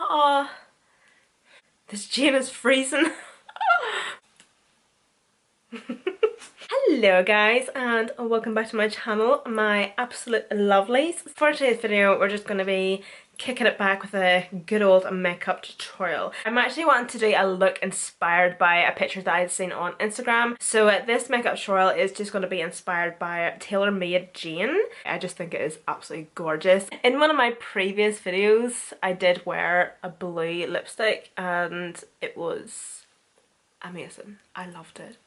Oh, this Jane is freezing. Hello guys, and welcome back to my channel, my absolute lovelies. For today's video we're just going to be kicking it back with a good old makeup tutorial. I'm actually wanting to do a look inspired by a picture that I'd seen on Instagram. So this makeup tutorial is just going to be inspired by Tailormadejane. I just think it is absolutely gorgeous. In one of my previous videos I did wear a blue lipstick and it was amazing. I loved it.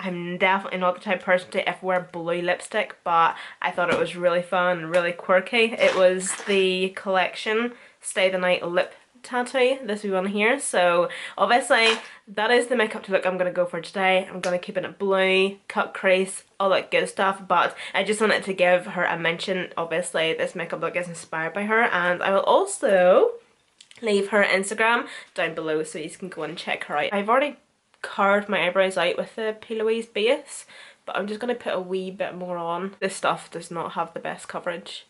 I'm definitely not the type of person to ever wear blue lipstick, but I thought it was really fun and really quirky. It was the collection Stay the Night lip tattoo, this one here. So obviously that is the makeup look I'm going to go for today. I'm going to keep it in blue, cut crease, all that good stuff, but I just wanted to give her a mention. Obviously this makeup look is inspired by her, and I will also leave her Instagram down below so you can go and check her out. I've already carved my eyebrows out with the P. Louise base, but I'm just going to put a wee bit more on. This stuff does not have the best coverage.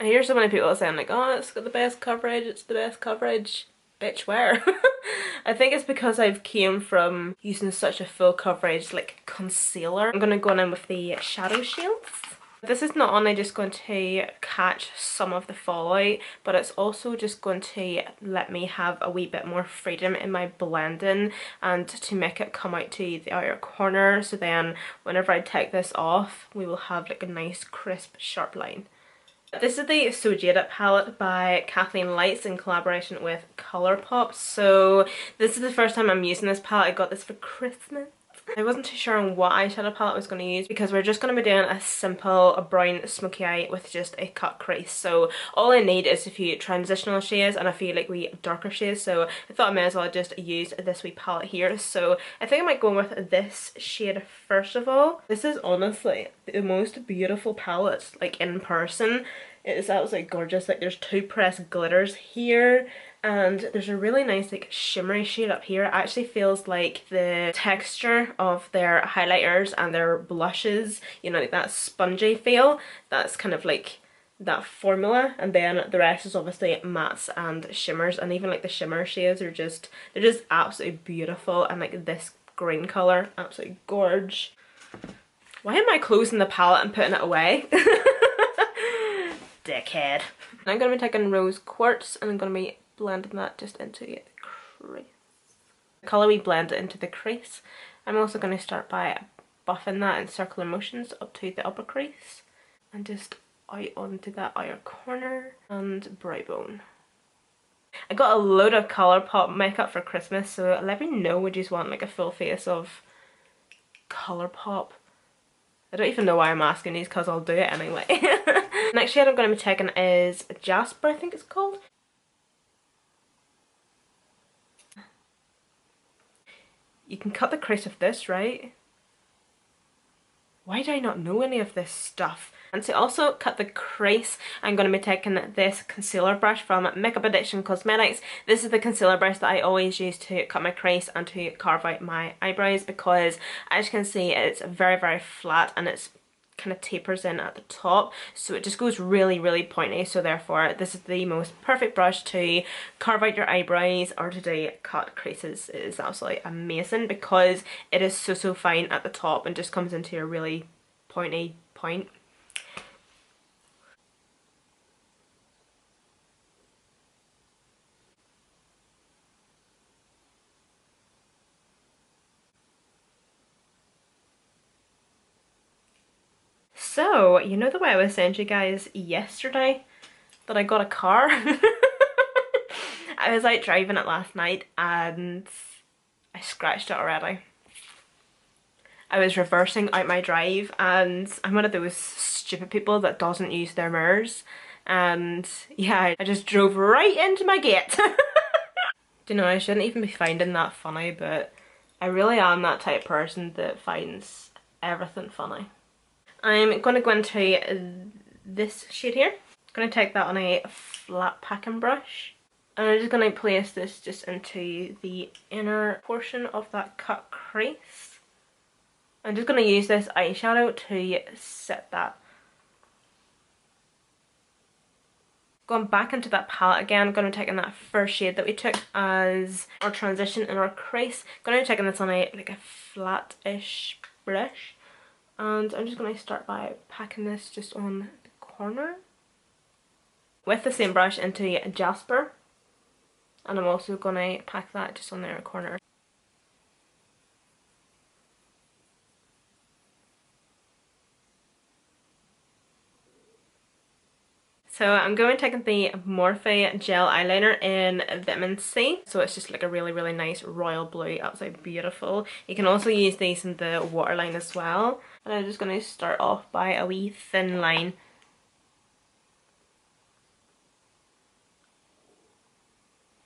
I hear so many people saying like, oh, it's got the best coverage, it's the best coverage. Bitch, where? I think it's because I've came from using such a full coverage like concealer. I'm going to go in with the shadow shields. This is not only just going to catch some of the fallout, but it's also just going to let me have a wee bit more freedom in my blending and to make it come out to the outer corner. So then whenever I take this off, we will have like a nice crisp sharp line. This is the So Jaded palette by Kathleen Lights in collaboration with Colourpop. So this is the first time I'm using this palette. I got this for Christmas. I wasn't too sure on what eyeshadow palette I was going to use because we're just going to be doing a simple brown smoky eye with just a cut crease. So all I need is a few transitional shades and a few like wee darker shades. So I thought I may as well just use this wee palette here. So I think I might go with this shade first of all. This is honestly the most beautiful palette, like in person. It is absolutely gorgeous. Like there's two pressed glitters here, and there's a really nice like shimmery shade up here. It actually feels like the texture of their highlighters and their blushes, you know, like that spongy feel. That's kind of like that formula, and then the rest is obviously mattes and shimmers, and even like the shimmer shades are just, they're just absolutely beautiful. And like this green colour, absolutely gorge. Why am I closing the palette and putting it away? Dickhead. I'm going to be taking rose quartz and I'm going to be blending that just into the crease. The colour we blend it into the crease. I'm also going to start by buffing that in circular motions up to the upper crease and just out onto that outer corner and brow bone. I got a load of Colourpop makeup for Christmas, so let me know, would you want like a full face of Colourpop? I don't even know why I'm asking these because I'll do it anyway. Next shade I'm going to be taking is Jasper, I think it's called. You can cut the crease of this, right? Why do I not know any of this stuff? And to also cut the crease, I'm going to be taking this concealer brush from Makeup Addiction Cosmetics. This is the concealer brush that I always use to cut my crease and to carve out my eyebrows, because as you can see it's very, very flat and it's kind of tapers in at the top, so it just goes really, really pointy. So therefore this is the most perfect brush to carve out your eyebrows or to do cut creases. It is absolutely amazing because it is so fine at the top and just comes into a really pointy point. So, you know the way I was saying to you guys yesterday that I got a car? I was out driving it last night and I scratched it already. I was reversing out my drive and I'm one of those stupid people that doesn't use their mirrors, and yeah, I just drove right into my gate. Do you know, I shouldn't even be finding that funny, but I really am that type of person that finds everything funny. I'm going to go into this shade here. I'm going to take that on a flat packing brush. And I'm just going to place this just into the inner portion of that cut crease. I'm just going to use this eyeshadow to set that. Going back into that palette again, I'm going to be taking that first shade that we took as our transition in our crease. Going to be taking this on a like a flat-ish brush, and I'm just going to start by packing this just on the corner with the same brush into Jasper, and I'm also going to pack that just on the corner. So I'm going to take the Morphe gel eyeliner in Vitamin C. So it's just like a really, really nice royal blue, absolutely beautiful. You can also use these in the waterline as well. And I'm just going to start off by a wee thin line.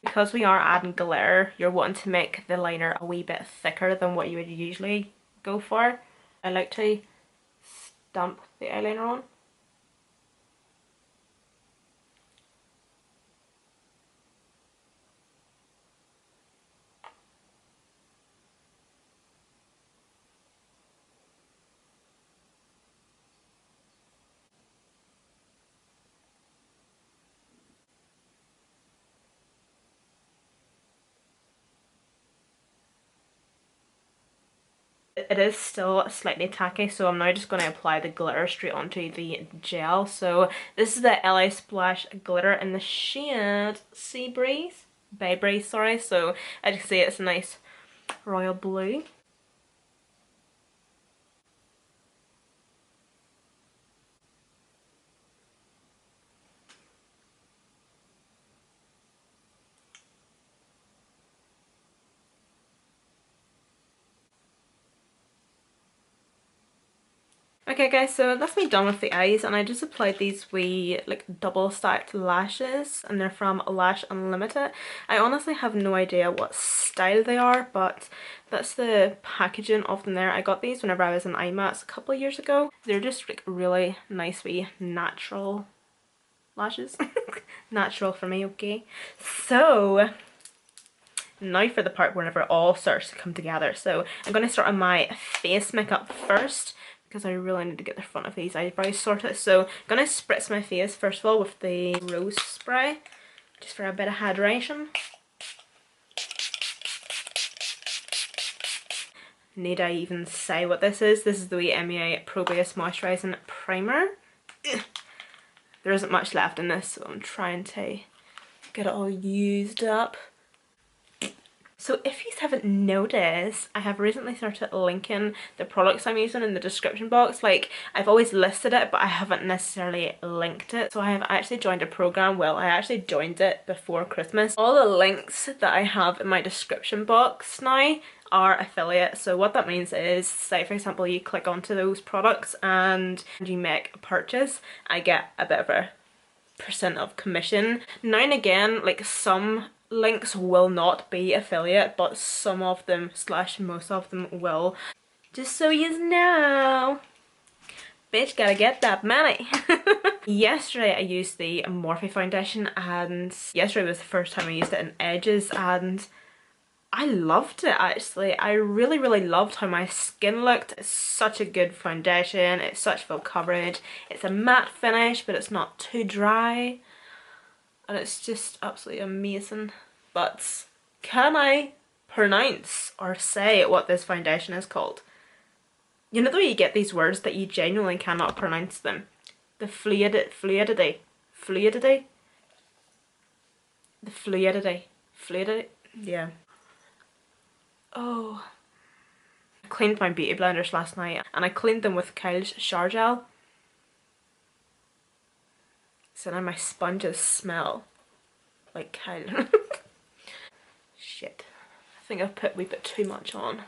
Because we are adding glitter, you're wanting to make the liner a wee bit thicker than what you would usually go for. I like to stamp the eyeliner on. It is still slightly tacky, so I'm now just going to apply the glitter straight onto the gel. So this is the LA Splash glitter in the shade Sea Breeze, Bay Breeze, sorry. So as you can see, it's a nice royal blue. Okay guys, so that's me done with the eyes, and I just applied these wee like double stacked lashes, and they're from Lash Unlimited. I honestly have no idea what style they are, but that's the packaging of them there. I got these whenever I was in IMAX a couple of years ago. They're just like really nice wee natural lashes. Natural for me, okay? So now for the part whenever it all starts to come together. So I'm going to start on my face makeup first, because I really need to get the front of these eyebrows sorted. So I'm going to spritz my face first of all with the rose spray, just for a bit of hydration. Need I even say what this is? This is the wee MEA Pro Base Moisturising Primer. There isn't much left in this, so I'm trying to get it all used up. So if you haven't noticed, I have recently started linking the products I'm using in the description box. Like, I've always listed it, but I haven't necessarily linked it. So I have actually joined a program. Well, I actually joined it before Christmas. All the links that I have in my description box now are affiliate. So what that means is, say for example, you click onto those products and you make a purchase, I get a bit of a % of commission. Now and again, like some links will not be affiliate, but some of them / most of them will. Just so you know, bitch gotta get that money. Yesterday I used the Morphe foundation, and yesterday was the first time I used it in Edges, and I loved it actually. I really loved how my skin looked. It's such a good foundation, it's such full coverage, it's a matte finish but it's not too dry, and it's just absolutely amazing. But can I pronounce or say what this foundation is called? You know the way you get these words that you genuinely cannot pronounce them? The fluidity, yeah. Oh, I cleaned my beauty blenders last night, and I cleaned them with Kyle's shower gel. So now my sponges smell like Kyle. Shit. I think I've put a wee bit too much on.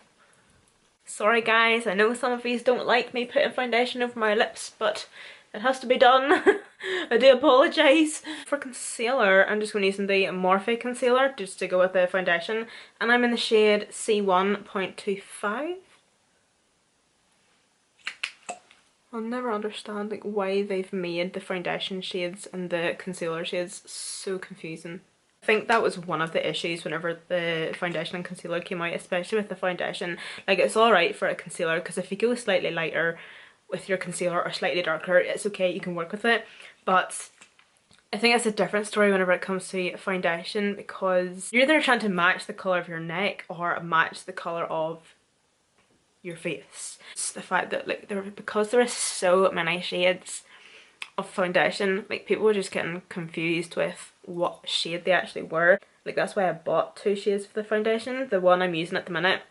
Sorry guys, I know some of these don't like me putting foundation over my lips, but it has to be done. I do apologise. For concealer, I'm just going to use the Morphe concealer just to go with the foundation, and I'm in the shade C1.25. I'll never understand like why they've made the foundation shades and the concealer shades so confusing. I think that was one of the issues whenever the foundation and concealer came out, especially with the foundation. Like, it's alright for a concealer because if you go slightly lighter with your concealer or slightly darker, it's okay, you can work with it. But I think it's a different story whenever it comes to foundation, because you're either trying to match the colour of your neck or match the colour of your face. It's the fact that like because there are so many shades of foundation, like people were just getting confused with what shade they actually were. Like that's why I bought 2 shades for the foundation. The one I'm using at the minute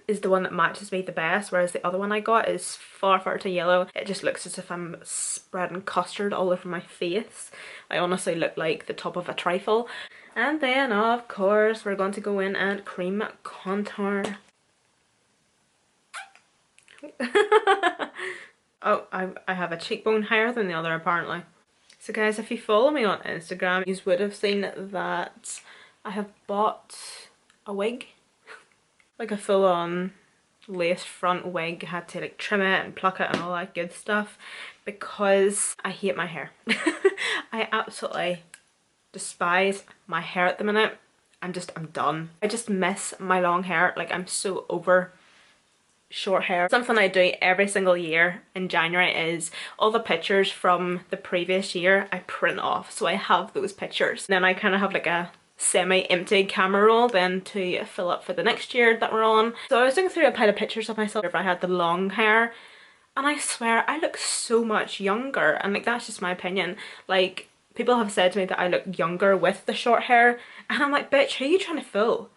is the one that matches me the best, whereas the other one I got is far too yellow. It just looks as if I'm spreading custard all over my face. I honestly look like the top of a trifle. And then of course we're going to go in and cream contour. Oh, I have a cheekbone higher than the other apparently. So guys, if you follow me on Instagram, you would have seen that I have bought a wig. Like a full-on lace front wig. I had to like trim it and pluck it and all that good stuff because I hate my hair. I absolutely despise my hair at the minute. I'm done. I just miss my long hair. Like I'm so over short hair. Something I do every single year in January is all the pictures from the previous year I print off, so I have those pictures. Then I kind of have like a semi-empty camera roll then to fill up for the next year that we're on. So I was looking through a pile of pictures of myself if I had the long hair, and I swear I look so much younger, and like that's just my opinion. Like people have said to me that I look younger with the short hair, and I'm like, bitch, who are you trying to fool?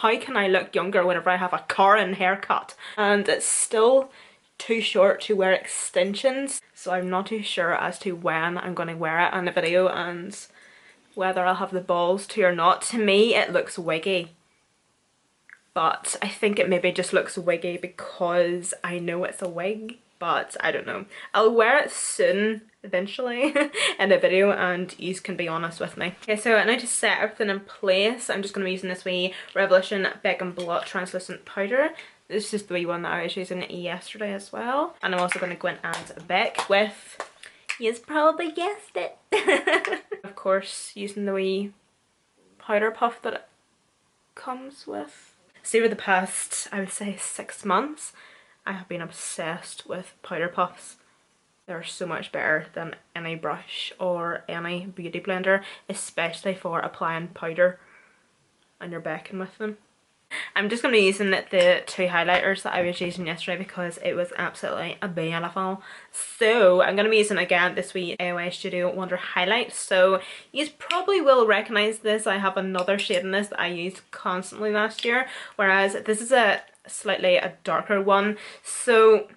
How can I look younger whenever I have a current haircut? And it's still too short to wear extensions, so I'm not too sure as to when I'm going to wear it in the video and whether I'll have the balls to or not. To me it looks wiggy, but I think it maybe just looks wiggy because I know it's a wig, but I don't know. I'll wear it soon eventually in a video and you can be honest with me. Okay, so now to set everything in place, I'm just going to be using this wee Revolution Beck and Blot translucent powder. This is the wee one that I was using yesterday as well. And I'm also going to go in and Beck with, you've probably guessed it, of course using the wee powder puff that it comes with. So over the past, I would say 6 months, I have been obsessed with powder puffs. They're so much better than any brush or any beauty blender, especially for applying powder and you're becking with them. I'm just going to be using the 2 highlighters that I was using yesterday because it was absolutely beautiful. So I'm going to be using again this wee AoA Studio Wonder Highlight. So you probably will recognise this. I have another shade in this that I used constantly last year, whereas this is a slightly darker one. So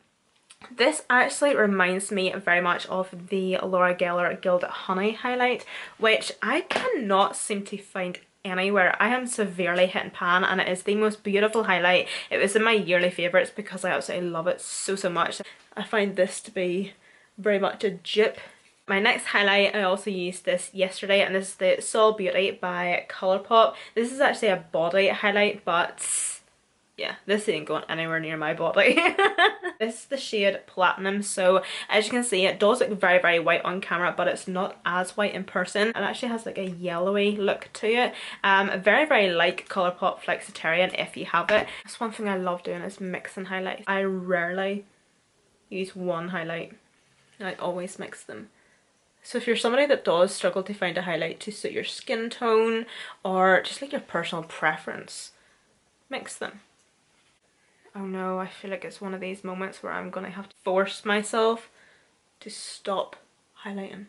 this actually reminds me very much of the Laura Geller Gilded Honey highlight, which I cannot seem to find anywhere. I am severely hit and pan, and it is the most beautiful highlight. It was in my yearly favourites because I absolutely love it so much. I find this to be very much a dupe. My next highlight, I also used this yesterday, and this is the Soul Beauty by Colourpop. This is actually a body highlight, but yeah, this ain't going anywhere near my body. This is the shade Platinum. So as you can see, it does look very white on camera, but it's not as white in person. It actually has like a yellowy look to it. Very like Colourpop Flexitarian if you have it. That's one thing I love doing, is mixing highlights. I rarely use one highlight. I always mix them. So if you're somebody that does struggle to find a highlight to suit your skin tone or just like your personal preference, mix them. Oh no, I feel like it's one of these moments where I'm gonna have to force myself to stop highlighting.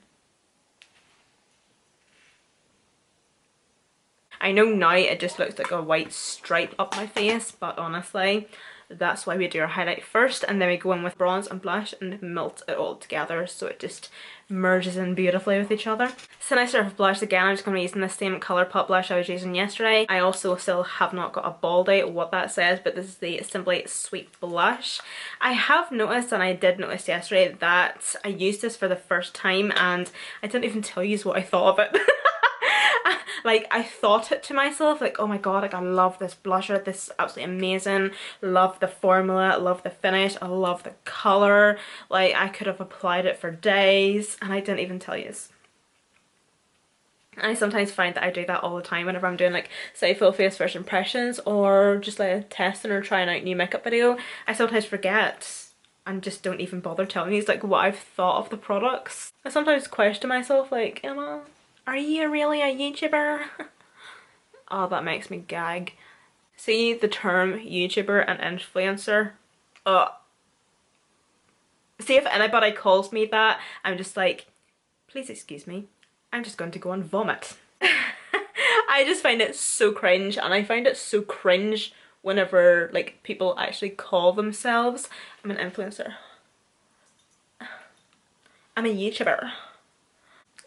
I know now it just looks like a white stripe up my face, but honestly, that's why we do our highlight first, and then we go in with bronze and blush and melt it all together so it just merges in beautifully with each other. So now I start with blush again. I'm just going to be using the same Colourpop blush I was using yesterday. I also still have not got a baldy what that says, but this is the Simply Sweet blush. I have noticed, and I did notice yesterday, that I used this for the first time and I didn't even tell you what I thought of it. Like, I thought it to myself, like, oh my god, like, I love this blusher, this is absolutely amazing, love the formula, love the finish, I love the colour, like, I could have applied it for days, and I didn't even tell you. I sometimes find that I do that all the time whenever I'm doing, like, say, full face first impressions, or just, like, testing or trying out new makeup video. I sometimes forget and just don't even bother telling you like what I've thought of the products. I sometimes question myself like, Emma, are you really a YouTuber? Oh, that makes me gag. See the term YouTuber and influencer? See if anybody calls me that, I'm just like, please excuse me, I'm just going to go and vomit. I just find it so cringe, and I find it so cringe whenever like people actually call themselves, I'm an influencer, I'm a YouTuber.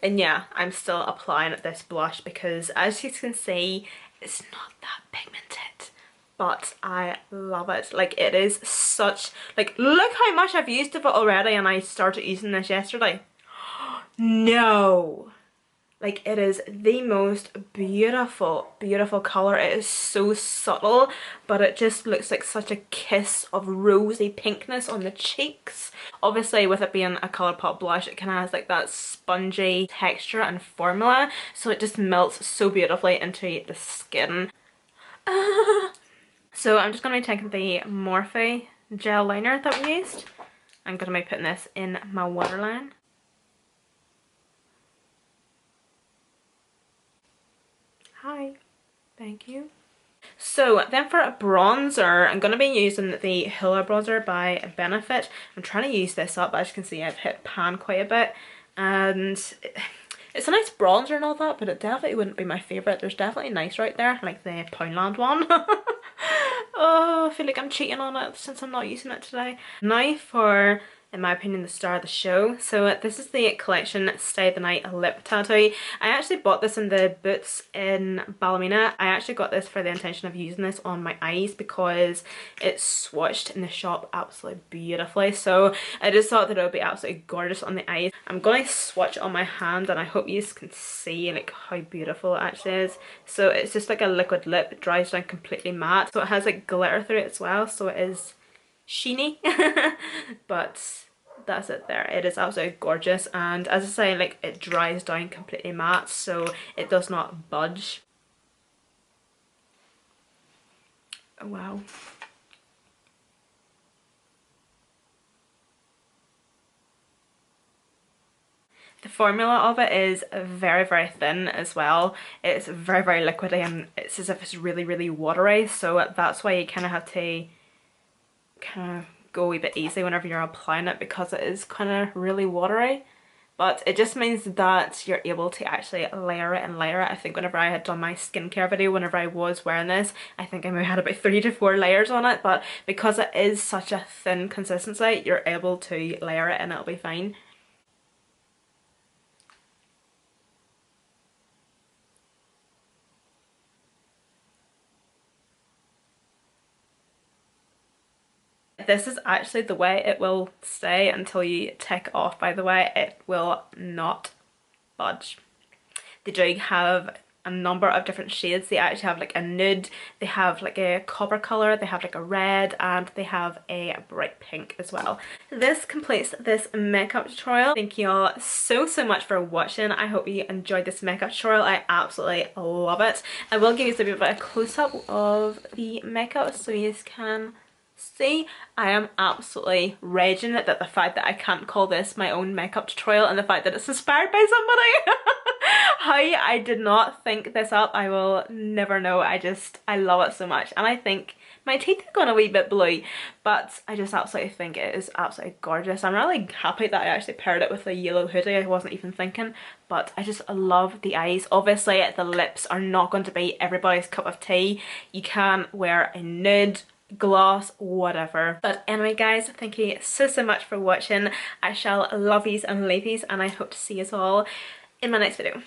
And yeah, I'm still applying this blush because as you can see, it's not that pigmented, but I love it. Like, it is such, like, look how much I've used of it already, and I started using this yesterday. No, like, it is the most beautiful, beautiful colour. It is so subtle, but it just looks like such a kiss of rosy pinkness on the cheeks. Obviously, with it being a Colourpop blush, it kind of has like that spongy texture and formula, so it just melts so beautifully into the skin. So I'm just going to be taking the Morphe gel liner that we used. I'm going to be putting this in my waterline. Hi, thank you. So then for a bronzer, I'm going to be using the Hoola bronzer by Benefit. I'm trying to use this up, as you can see I've hit pan quite a bit, and it's a nice bronzer and all that, but it definitely wouldn't be my favourite. There's definitely nicer out there, like the Poundland one. Oh, I feel like I'm cheating on it since I'm not using it today. Now for, in my opinion, the star of the show. So this is the collection Stay the Night lip tattoo. I actually bought this in the Boots in Ballymena. I actually got this for the intention of using this on my eyes because it's swatched in the shop absolutely beautifully. So I just thought that it would be absolutely gorgeous on the eyes. I'm going to swatch it on my hand, and I hope you can see like how beautiful it actually is. So it's just like a liquid lip. It dries down completely matte. So it has like glitter through it as well. So it is sheeny. But that's it there. It is absolutely gorgeous, and as I say, like, it dries down completely matte, so it does not budge. Oh, wow. The formula of it is very, very thin as well. It's very, very liquidy, and it's as if it's really, really watery, so that's why you kind of have to kind of go a wee bit easy whenever you're applying it, because it is kind of really watery. But it just means that you're able to actually layer it and layer it. I think whenever I had done my skincare video, whenever I was wearing this, I think I maybe had about 3 to 4 layers on it, but because it is such a thin consistency, you're able to layer it and it'll be fine. This is actually the way it will stay until you take off, by the way. It will not budge. They do have a number of different shades. They actually have like a nude, they have like a copper colour, they have like a red, and they have a bright pink as well. This completes this makeup tutorial. Thank you all so much for watching. I hope you enjoyed this makeup tutorial. I absolutely love it. I will give you a bit of a close-up of the makeup so you can see. I am absolutely raging at the fact that I can't call this my own makeup tutorial, and the fact that it's inspired by somebody. How I did not think this up, I will never know. I love it so much, and I think my teeth are going a wee bit blue, but I just absolutely think it is absolutely gorgeous. I'm really happy that I actually paired it with a yellow hoodie. I wasn't even thinking, but I just love the eyes. Obviously the lips are not going to be everybody's cup of tea. You can wear a nude, gloss, whatever. But anyway guys, thank you so much for watching. I shall love yous and leave yous, and I hope to see you all in my next video.